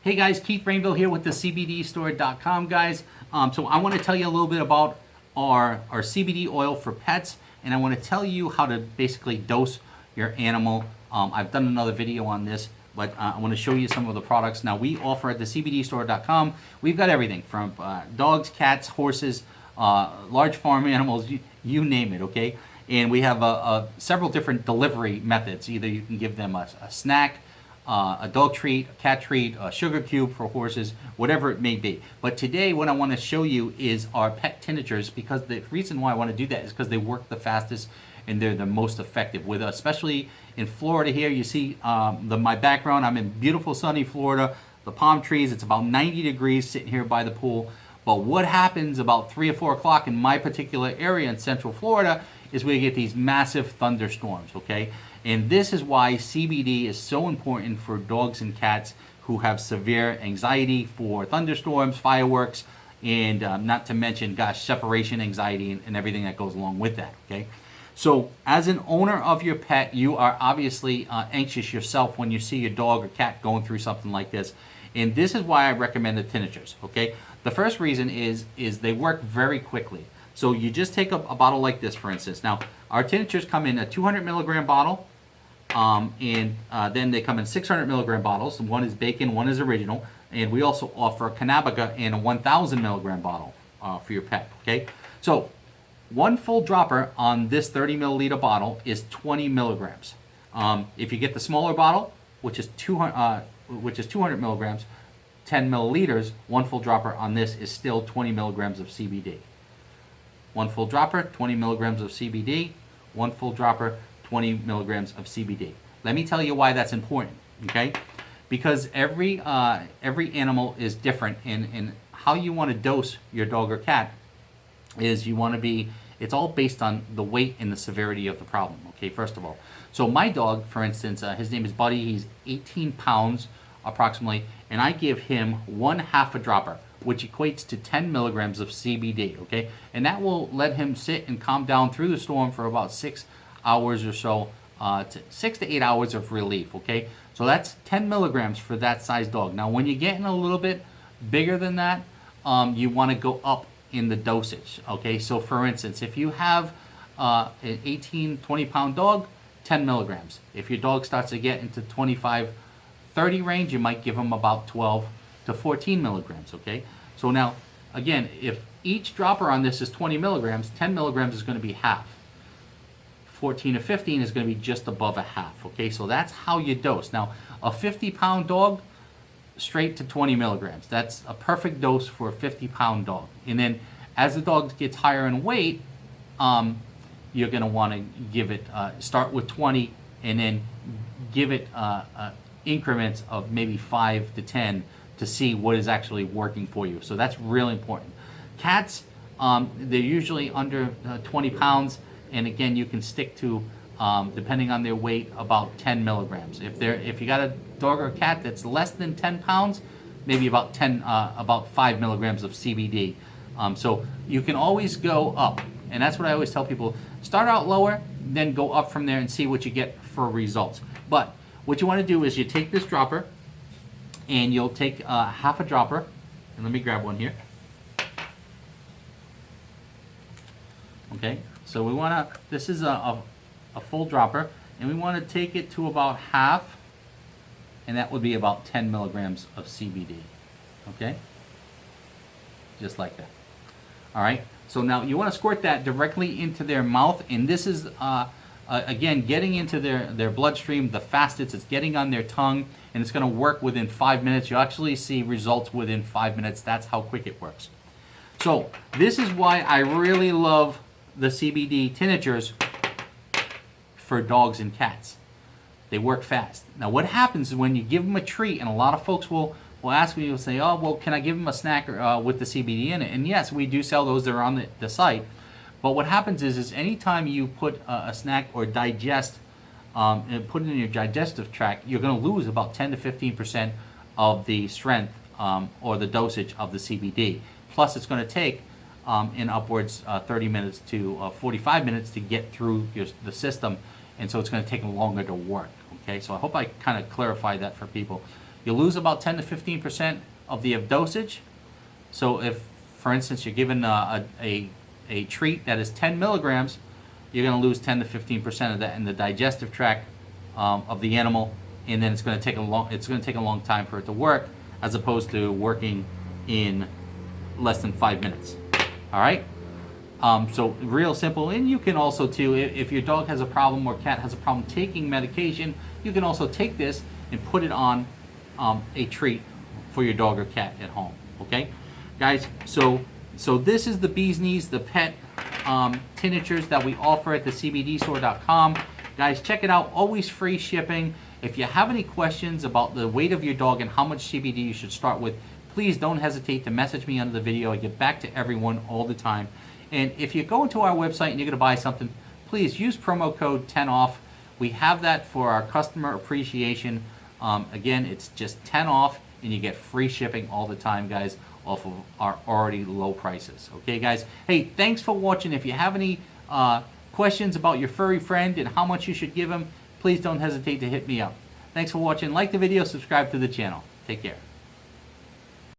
Hey guys, Keith Rainville here with the CBDstore.com guys. So I want to tell you a little bit about our CBD oil for pets, and I want to tell you how to basically dose your animal. I've done another video on this, but I want to show you some of the products. Now we offer at the CBDstore.com, we've got everything from dogs, cats, horses, large farm animals, you name it, okay? And we have several different delivery methods. Either you can give them a snack, a dog treat, a cat treat, a sugar cube for horses, whatever it may be. But today what I want to show you is our pet tinctures, because the reason why I want to do that is because they work the fastest and they're the most effective. With especially in Florida here, you see my background. I'm in beautiful sunny Florida, the palm trees. It's about 90 degrees sitting here by the pool. But what happens about 3 or 4 o'clock in my particular area in Central Florida is we get these massive thunderstorms, okay? And this is why CBD is so important for dogs and cats who have severe anxiety for thunderstorms, fireworks, and not to mention, gosh, separation anxiety and everything that goes along with that, okay? So as an owner of your pet, you are obviously anxious yourself when you see your dog or cat going through something like this. And this is why I recommend the tinctures, okay? The first reason is they work very quickly. So you just take a bottle like this, for instance. Now, our tinctures come in a 200 milligram bottle, and then they come in 600 milligram bottles. One is bacon, one is original, and we also offer Cannabica in a 1,000 milligram bottle for your pet, okay? So one full dropper on this 30 milliliter bottle is 20 milligrams. If you get the smaller bottle, which is 200 milligrams, 10 milliliters, one full dropper on this is still 20 milligrams of CBD. One full dropper, 20 milligrams of CBD. One full dropper, 20 milligrams of CBD. Let me tell you why that's important, okay? Because every animal is different, and how you want to dose your dog or cat is you want to be, it's all based on the weight and the severity of the problem, okay, first of all. So my dog, for instance, his name is Buddy. He's 18 pounds approximately, and I give him 1/2 a dropper, which equates to 10 milligrams of CBD, okay? And that will let him sit and calm down through the storm for about 6 hours or so, 6 to 8 hours of relief, okay? So that's 10 milligrams for that size dog. Now, when you're getting a little bit bigger than that, you want to go up in the dosage, okay? So for instance, if you have an 18, 20 pound dog, 10 milligrams. If your dog starts to get into 25, 30 range, you might give him about 12 to 14 milligrams, okay? So now, again, if each dropper on this is 20 milligrams, 10 milligrams is going to be half. 14 to 15 is going to be just above a half, okay? So that's how you dose. Now, a 50-pound dog, straight to 20 milligrams. That's a perfect dose for a 50-pound dog. And then as the dog gets higher in weight, you're going to want to give it, start with 20 and then give it increments of maybe 5 to 10 to see what is actually working for you. So that's really important. Cats, they're usually under 20 pounds, and again, you can stick to, depending on their weight, about 10 milligrams. If you got a dog or a cat that's less than 10 pounds, maybe about 5 milligrams of CBD. So you can always go up, and that's what I always tell people. Start out lower, then go up from there and see what you get for results. But what you want to do is you take this dropper, and you'll take 1/2 dropper, and let me grab one here. Okay, so we want to, this is a full dropper, and we want to take it to about half, and that would be about 10 milligrams of CBD, okay? Just like that. All right, so now you want to squirt that directly into their mouth, and this is, again, getting into their bloodstream the fastest. It's getting on their tongue, and it's going to work within 5 minutes. You actually see results within 5 minutes. That's how quick it works. So this is why I really love the CBD tinctures for dogs and cats. They work fast. Now what happens is when you give them a treat, and a lot of folks will ask me, will say, oh, well, can I give them a snack with the CBD in it? And yes, we do sell those. They're on the site. But what happens is anytime you put a snack or digest, and put it in your digestive tract, you're going to lose about 10 to 15% of the strength or the dosage of the CBD. Plus, it's going to take in upwards 30 minutes to 45 minutes to get through the system, and so it's going to take longer to work. Okay, so I hope I kind of clarified that for people. you lose about 10 to 15% of the dosage. So if, for instance, you're given a treat that is 10 milligrams, you're going to lose 10 to 15% of that in the digestive tract of the animal, and then it's going to take a long time for it to work, as opposed to working in less than 5 minutes. All right. So real simple. And you can also too, if your dog has a problem or cat has a problem taking medication, you can also take this and put it on a treat for your dog or cat at home. Okay, guys. So this is the bee's knees, the pet tinctures that we offer at the CBDstore.com. Guys, check it out. Always free shipping. If you have any questions about the weight of your dog and how much CBD you should start with, please don't hesitate to message me under the video. I get back to everyone all the time. And if you go into our website and you're going to buy something, please use promo code 10OFF. We have that for our customer appreciation. Again, it's just 10 off, and you get free shipping all the time, guys, off of our already low prices. Okay, guys? Hey, thanks for watching. If you have any questions about your furry friend and how much you should give him, please don't hesitate to hit me up. Thanks for watching. Like the video, subscribe to the channel. Take care.